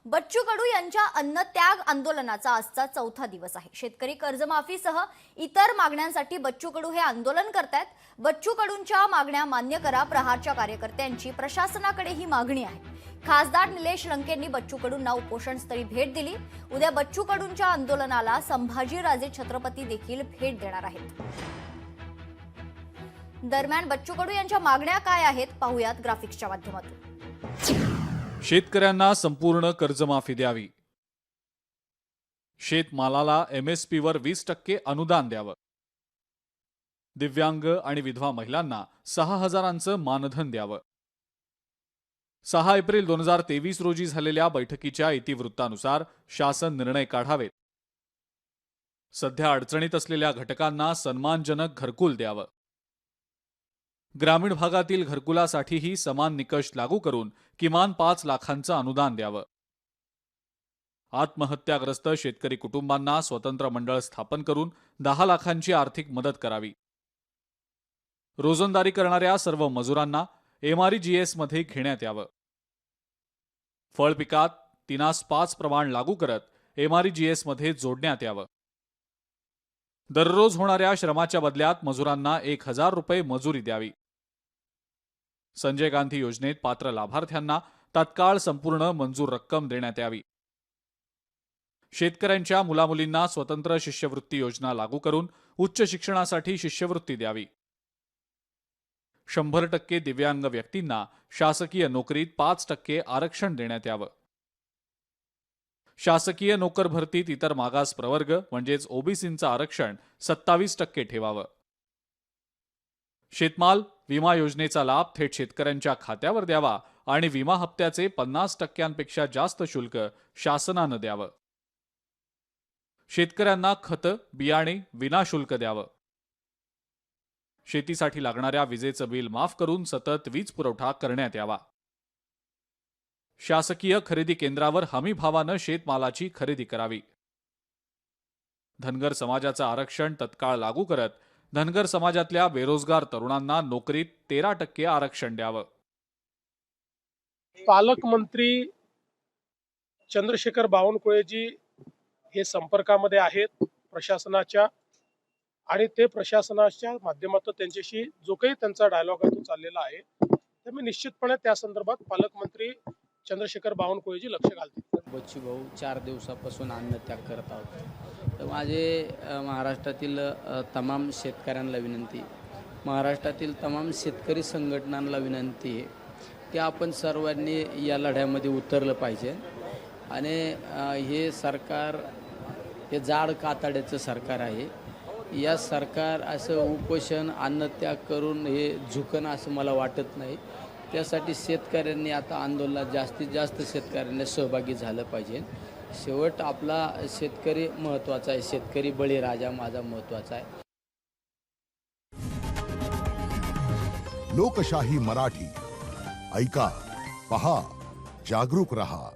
बच्चू कडू यांच्या अन्नत्याग आंदोलनाचा आजचा चौथा दिवस आहे। शेतकरी कर्जमाफीसह इतर मागण्यांसाठी बच्चू कडू हे आंदोलन करतात। बच्चू कडूंच्या मागण्या मान्य करा, प्रहारच्या कार्यकर्त्यांची प्रशासनाकडे ही मागणी आहे। खासदार निलेश लंकेंनी बच्चू कडूंना उपोषणस्थळी भेट दिली। उद्या बच्चू कडूंच्या आंदोलनाला संभाजीराजे छत्रपती देखील भेट देणार आहेत। दरम्यान बच्चू कडू यांच्या मागण्या काय आहेत पाहूयात ग्राफिक्सच्या माध्यमातून। शेतकऱ्यांना संपूर्ण कर्जमाफी द्यावी, शेतमालाला MSP वर 20% अनुदान द्यावं, दिव्यांग आणि विधवा महिलांना 6,000चं मानधन द्यावं। 6 एप्रिल 2023 रोजी झालेल्या बैठकीच्या इतिवृत्तानुसार शासन निर्णय काढावेत। सध्या अडचणीत असलेल्या घटकांना सन्मानजनक घरकुल द्यावं। ग्रामीण भागातील घरकुलासाठीही समान निकष लागू करून किमान 5 लाखांचं अनुदान द्यावं। आत्महत्याग्रस्त शेतकरी कुटुंबांना स्वतंत्र मंडळ स्थापन करून 10 लाखांची आर्थिक मदत करावी। रोजंदारी करणाऱ्या सर्व मजुरांना MREGS मध्ये घेण्यात यावं। फळ पिकात 3:5 प्रमाण लागू करत MREGS मध्ये जोडण्यात यावं। दररोज होणाऱ्या श्रमाच्या बदल्यात मजुरांना 1,000 रुपये मजुरी द्यावी। संजय गांधी योजनेत पात्र लाभार्थ्यांना तात्काळ संपूर्ण मंजूर रक्कम देण्यात यावी। शेतकऱ्यांच्या मुलामुलींना स्वतंत्र शिष्यवृत्ती योजना लागू करून उच्च शिक्षणासाठी शिष्यवृत्ती द्यावी। 100% दिव्यांग व्यक्तींना शासकीय नोकरीत 5% आरक्षण देण्यात यावं। शासकीय नोकर भरतीत इतर मागास प्रवर्ग म्हणजेच OBCचं आरक्षण 27% ठेवावं। शेतमाल विमा योजनेचा लाभ थेट शेतकऱ्यांच्या खात्यावर द्यावा आणि विमा हप्त्याचे 50%पेक्षा जास्त शुल्क शासनानं द्यावं। शेतकऱ्यांना खतं, बियाणे विनाशुल्क द्यावं। शेतीसाठी लागणाऱ्या विजेचं बिल माफ करून सतत वीज पुरवठा करण्यात यावा। शासकीय खरेदी केंद्रावर हमी भावानं शेतमालाची खरेदी करावी। धनगर समाजाचं आरक्षण तत्काळ लागू करत धनगर समाजातल्या बेरोजगार तरुणांना नोकरीत 13% आरक्षण द्यावं। पालकमंत्री चंद्रशेखर बावनकुळेजी हे संपर्कामध्ये आहेत प्रशासनाच्या, आणि ते प्रशासनाच्या माध्यमातून त्यांच्याशी जो काही त्यांचा डायलॉग आहे तो चाललेला आहे, तर मी निश्चितपणे त्या संदर्भात पालकमंत्री चंद्रशेखर बावनकुळेजी लक्ष घालतील। बच्चू भाऊ 4 दिवसापासून अन्नत्याग करत आहोत। तर माझे महाराष्ट्रातील तमाम शेतकऱ्यांना विनंती, महाराष्ट्रातील तमाम शेतकरी संघटनांना विनंती आहे की आपण सर्वांनी या लढ्यामध्ये उतरलं पाहिजे। आणि हे सरकार हे जाड कातड्याचं सरकार आहे। या सरकार असं उपोषण अन्नत्याग करून हे झुकणं असं मला वाटत नाही। त्यासाठी शेतकऱ्यांनी आता आंदोलनात जास्तीत जास्त शेतकऱ्यांनी सहभागी झालं पाहिजे। शेवट आपला शेतकरी महत्त्वाचा आहे, शेतकरी बळीराजा माझा महत्त्वाचा आहे। लोकशाही मराठी ऐका, पहा, जागरूक रहा।